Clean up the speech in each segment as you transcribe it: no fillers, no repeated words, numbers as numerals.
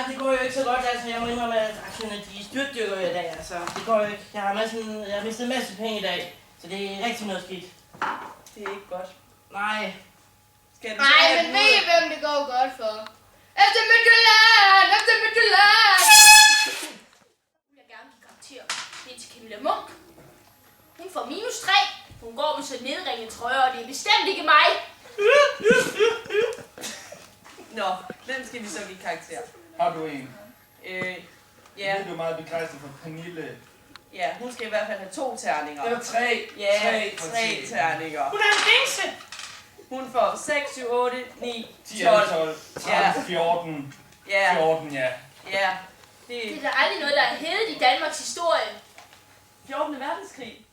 Det går jo ikke så godt, altså. Jeg må indrømme, at aktierne de styrtdykker i dag, altså. Det går jo ikke. Jeg har mistet en masse penge i dag, så det er rigtig noget skidt. Det er ikke godt. Nej. Nej, men ved I, hvem det går godt for? Efter Midtjylland! Efter Midtjylland! Jeg vil gerne give karakter. Det er til Camilla Munk. Hun får -3. Hun går med så nedringet trøjer, og det er bestemt ikke mig. Nå, hvem skal vi så give karakter? Har du en? Ja. Du er meget begejstret for Pernille. Ja, hun skal i hvert fald have 2 terninger. Det var 3. Ja, 3 terninger. Hun er en dingse! Hun får 6, 7, 8, 9, 10, 12. 12, 13, 14. Ja, 14, ja. ja. Det er da aldrig noget, der er hævet i Danmarks historie. 14. verdenskrig.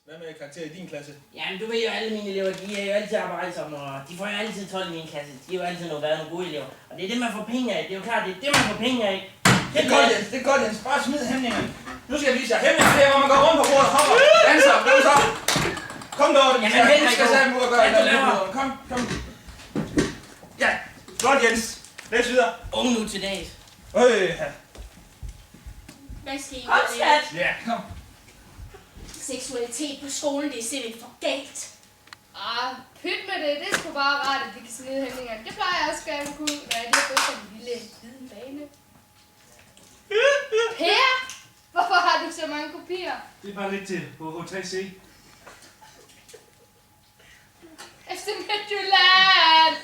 Hvad med karakter i din klasse? Jamen, du ved jo, alle mine elever, de er jo altid arbejdsomme, og de får jo altid 12 i min klasse. De er jo altid nogle gode elever. Og det er det, man får penge af. Det er jo klart, det er det, man får penge af. Det er godt, Jens. Det er godt, Jens. Bare smid hæmningerne. Nu skal jeg vise jer hæmninger, det er, hvor man går rundt på bordet og hopper. Danser, hvad så? Kom dog, det Jamen, vi skal sammen ud og gøre hvad du laver? Kom. Ja, godt, Jens. Læs videre. Unge nu til dags. Hvad skal I Kom, skat. Ja, kom. Seksualitet på skolen, det er simpelthen for galt. Pyt med det. Det er sgu bare rart, at de kan smide hæmningerne. Det plejer jeg også gerne at kunne, når jeg lige har fået sådan en lille hvid bane. Per! Hvorfor har du så mange kopier? Det er bare lidt til på H3C. Efter Midtjylland!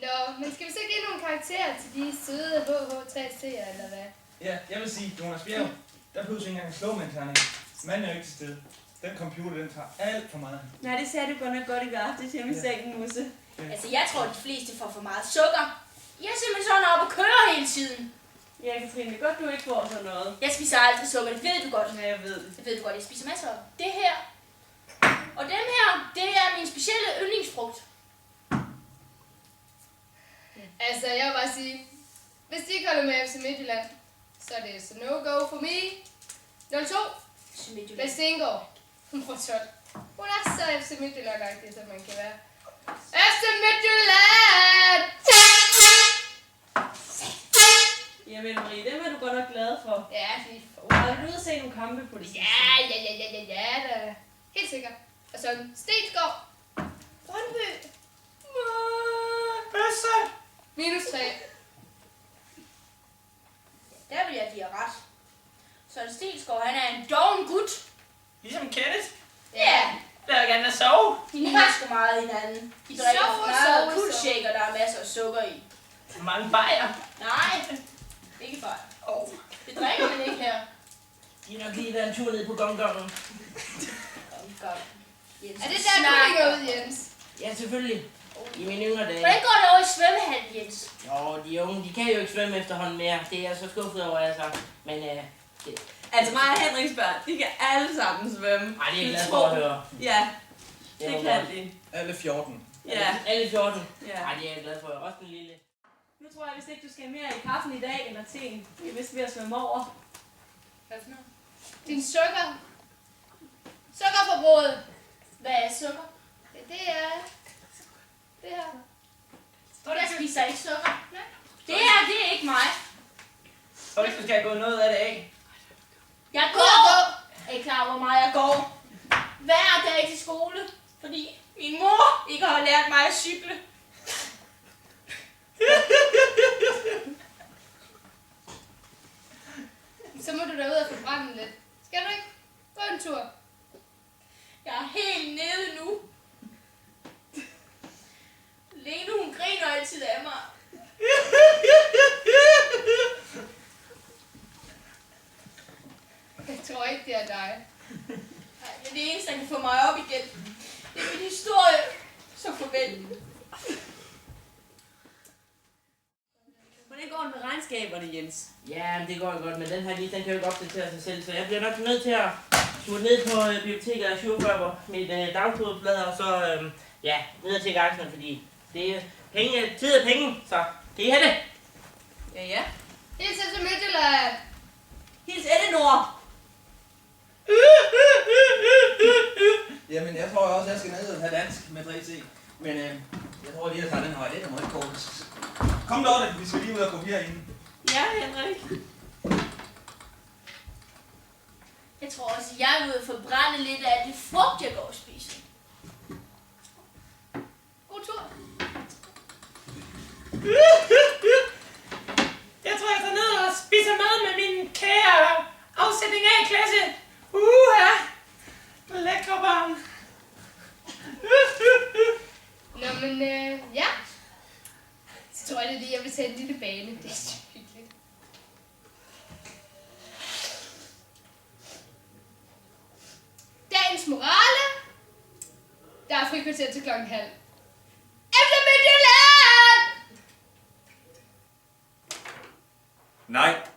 Nå, men skal vi så give nogle karakterer til de søde HH3C'er, eller hvad? Ja, jeg vil sige, Jonas Bjerg, der behøver ikke engang slå med en terning. Manden er jo ikke til stede. Den computer, den tager alt for meget. Nej, det sagde du godt nok godt i går. Det hjemme i sengen, Musse. Altså, jeg tror, at de fleste får for meget sukker. Jeg er simpelthen sådan oppe og kører hele tiden. Ja, Katrine, det er godt, du ikke får sådan noget. Jeg spiser aldrig sukker, det ved du godt. Ja, jeg ved det. Det ved du godt, jeg spiser masser af det her. Og den her, det er min specielle yndlingsfrugt. Altså, jeg vil bare sige, hvis de ikke holder med FC Midtjylland, så er det så no-go for me. 02. Med Stengård. Hun får 12. Hun er så FC Midtjylland-agtig, som man kan være. FC Midtjylland! Jamen Marie, dem er du godt nok glad for. Ja, det er for. Har du ude at se nogle kampe på det sidste? Ja, da. Helt sikkert. Og så Stensgaard. Brøndby. -3. Der vil jeg give jer ret. Så Stensgaard, han er en doven gut. Ligesom Kenneth. Ja. Der vil gerne have sove. De ligner sgu meget hinanden. De drikker for meget kuldshaker, der er masser af sukker i. Mange bajer. Nej, ikke fejl. Det drikker man ikke her. De har nok lige været en tur ned på gongongen. Jens, er det der, du ligger ud, Jens? Ja, selvfølgelig. I mine yngre dage. Hvordan går det over i svømmehallen, Jens? Jo, de unge, de kan jo ikke svømme efterhånden mere. Det er jeg så skuffet over, altså. Men det... Altså mig og Henriks børn, de kan alle sammen svømme. Ej, det er jeg glad for at høre. Ja, Det det kan de. Alle 14. Ja. Alle 14. Ja. Ej, det er jeg glad for. Også den lille. Nu tror jeg vist ikke, du skal have mere i kaffen i dag eller teen. Vi er vist ved at svømme over. Hvad for noget? Din sukker. Sukkerforbruget. Hvad er sukker? Ja, det er... Det her. Jeg spiser ikke sukker. Det er ikke mig. Så ikke, du skal gå noget af det af. Jeg går! Er I klar over, hvor meget jeg går? Hver dag til skole. Fordi min mor ikke har lært mig at cykle. Så må du da ud og forbrænde lidt. Skal du ikke? Gå en tur. Jeg er helt nede nu. Lene, hun griner altid af mig. Jeg tror ikke, det er dig. Nej, det er det eneste, der kan få mig op igen. Det er min historie. Så farvel. Hvordan går det med regnskaberne, Jens? Ja, det går jo godt, men den her lige, den kan jo ikke opdatere sig selv, så jeg bliver nok nødt til at smutte ned på biblioteket og sjovføre mit dagskodeblad, og så ned til gangsen, fordi det er penge, tid og penge, så det er det. Ja. Hils til Midtjylland. Hils Elinor. Jamen, jeg tror også, jeg skal ned og have dansk med 3C. Men Jeg tror lige, jeg tager den her vej. Det er meget kort. Kom Lotte, vi skal lige ud og kopiere hende. Ja, Henrik. Jeg tror også, jeg vil forbrænde lidt af det frugt, jeg går og spiser. God tur. Jeg tror, jeg tager ned og spiser mad med min kære afsætning af klasse. Lækre barn. Nå, men ja. Så tror jeg, det er det, jeg vil tage en lille bane. Det er så hyggeligt. Dagens morale. Der er frikvarter til 12:30. Efter Midtjylland! Nej,